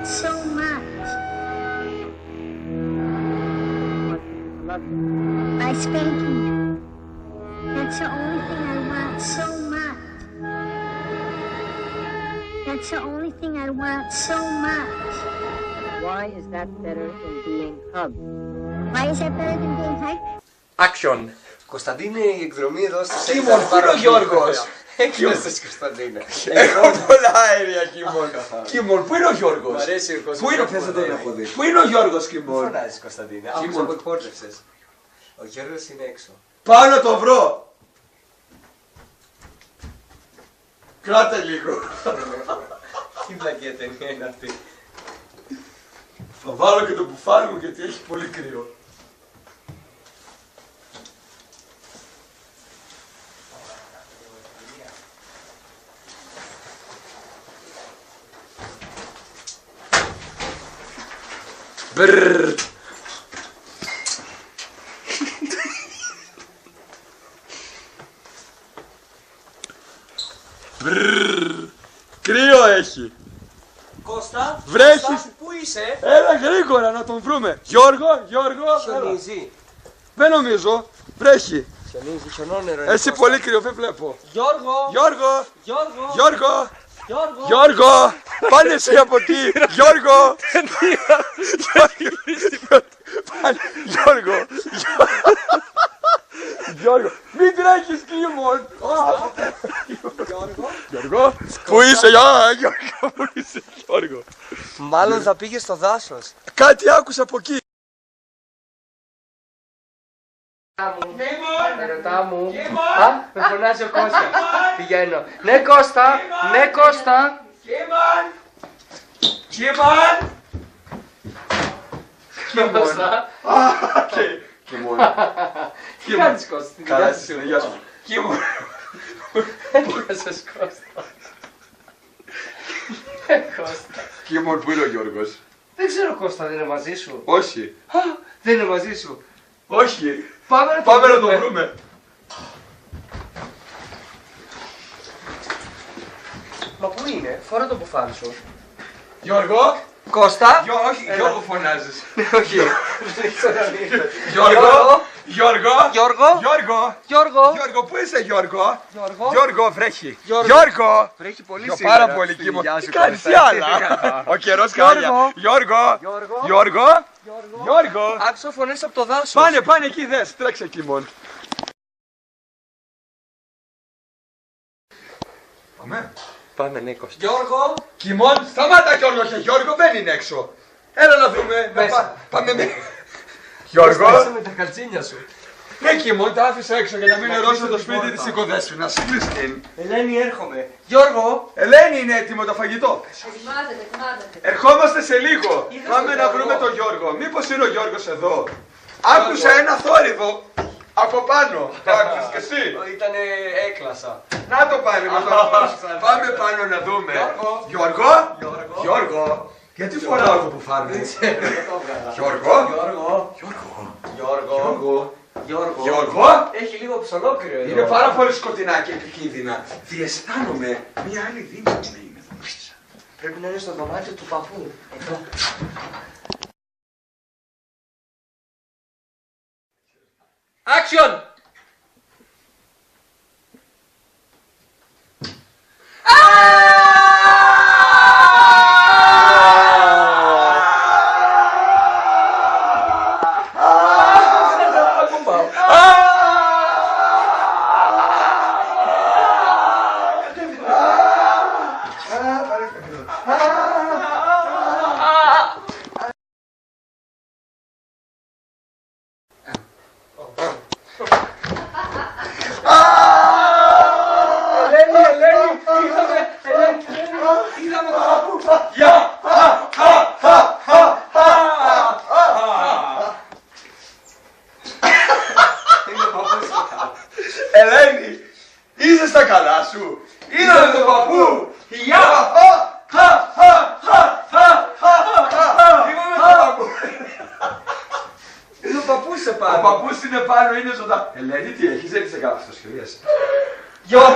want so much. By spanking you. That's the only thing I want so much. That's the only thing I want so much. Why is that better than being hugged? Why is that better than being hyped? Action! Κωνσταντίνε, η εκδρομή εδώ στη Κίμον, πού είναι ο Γιώργος? Έκφρασες, Κωνσταντίνε. Έχω πολλά αέρια, Κίμον. Κίμον, πού είναι ο Γιώργος? Μ' αρέσει ο κόσμος. Πού είναι ο Θες να τον έχω δει. Πού είναι ο Γιώργος, Κίμον? Φωνάζεις, Κωνσταντίνε. Άκουσα που εκπόρτευσες. Ο Γιώργος είναι έξω. Πάω να το βρω. Κράτε λίγο. Τι βλακία ταινία είναι αυτή. Θα βάλω και το μπουφάλι μου γιατί έχει πολύ κρύο. Μπρρρρ. Μπρρρρ. Κρύο έχει. Κώστα, Βρέχει. Κώστα, πού είσαι? Έλα γρήγορα να τον βρούμε. Γιώργο, έλα. Χιονίζει. Δεν νομίζω. Βρέχει. Χιονίζει, χιονόνερο είναι. Εσύ Κώστα. πολύ κρύο, δεν βλέπω. Γιώργο, Γιώργο, Γιώργο, Γιώργο, Γιώργο. Γιώργο. Πάνε εσύ από εκεί. Γιώργο. Γιώργο. Γιώργο. Μην τρέχεις, Κίμον. Γιώργο. Πού είσαι, Γιώργο, πού είσαι, Γιώργο. Μάλλον θα πήγε στο δάσος. Κάτι άκουσα από εκεί. Ερωτά μου. Α, με φωνάζει ο Κώστα. Πηγαίνω. Ναι, Κώστα. Ναι, Κώστα. Κίμον. Κώστα. Κίμον. Τι κάνεις, Κώστα? Την Καλά, δουλειά εσύ, γεια σου. Κίμον. Έχασες, Κώστα. Κώστα. Κίμον, πού είναι ο Γιώργος? Δεν ξέρω, Κώστα, δεν είναι μαζί σου. Όχι. Α, δεν είναι μαζί σου. Όχι. Πάμε να Πάμε να τον βρούμε. Μα πού είναι? Φόρα το μπουφάν σου. Γιώργο. Κώστα. Όχι, Γιώργο φωνάζεις. Όχι. Γιώργο. Γιώργο. Γιώργο. Γιώργο. Γιώργο. Γιώργο, πού είσαι, Γιώργο? Γιώργο. Γιώργο, βρέχει. Γιώργο. Γιώργο. Βρέχει πολύ Γιώργο, σήμερα. πάρα πολύ κύμο. Γεια Τι σου, κάνεις, Κώστα. τι άλλα? Ο καιρός χάλια. Γιώργο. Γιώργο. Γιώργο. Γιώργο. Γιώργο. Άκουσα φωνές από το δάσος. Πάνε εκεί, δες. Τρέξε, Κίμον. Πάμε. Πάμε, ναι, Κώστα. Γιώργο. Κίμον, σταμάτα Γιώργο και Γιώργο δεν είναι έξω. Έλα να δούμε. Μέσα. Πάμε με. Κώστα, είσαι Γιώργο. με τα καλτσίνια σου. Ναι, Κίμον, τα άφησα έξω για να μην νερώσω το σπίτι της οικοδέσποινας. Κλείστην. Ελένη, έρχομαι. Γιώργο. Ελένη, είναι έτοιμο το φαγητό. Ετοιμάζεται. Ερχόμαστε σε λίγο. Είδες Πάμε τον να Γιώργο? βρούμε τον Γιώργο. Μήπως είναι ο Γιώργος εδώ? Άκουσα ένα θόρυβο από πάνω. Το άκουσες κι εσύ? Ήτανε έκλασα. Να το πάλι με το Πάμε πάνω να δούμε. Γιώργο. Γιώργο. Γιατί φοράω το μπουφάρι? Γιώργο. Γιώργο. Γιώργο. Γιώργο. Γιώργο. Έχει λίγο ψολόκριο εδώ. Είναι πάρα πολύ σκοτεινά και επικίνδυνα. Διαισθάνομαι μια άλλη δύναμη να είναι εδώ μέσα. Πρέπει να είναι στο δωμάτιο του παππού. Εδώ. Action! Ελένη, είσαι στα καλά σου. Είδαμε τον παππού. Γεια. Είδαμε τον παππού. Είναι ο παππούς σε Ο πάνω. παππούς είναι πάνω, είναι ζωντανό. Ελένη, τι έχεις, δεν είσαι κάποιος το σχεδίασε. Γιώργο!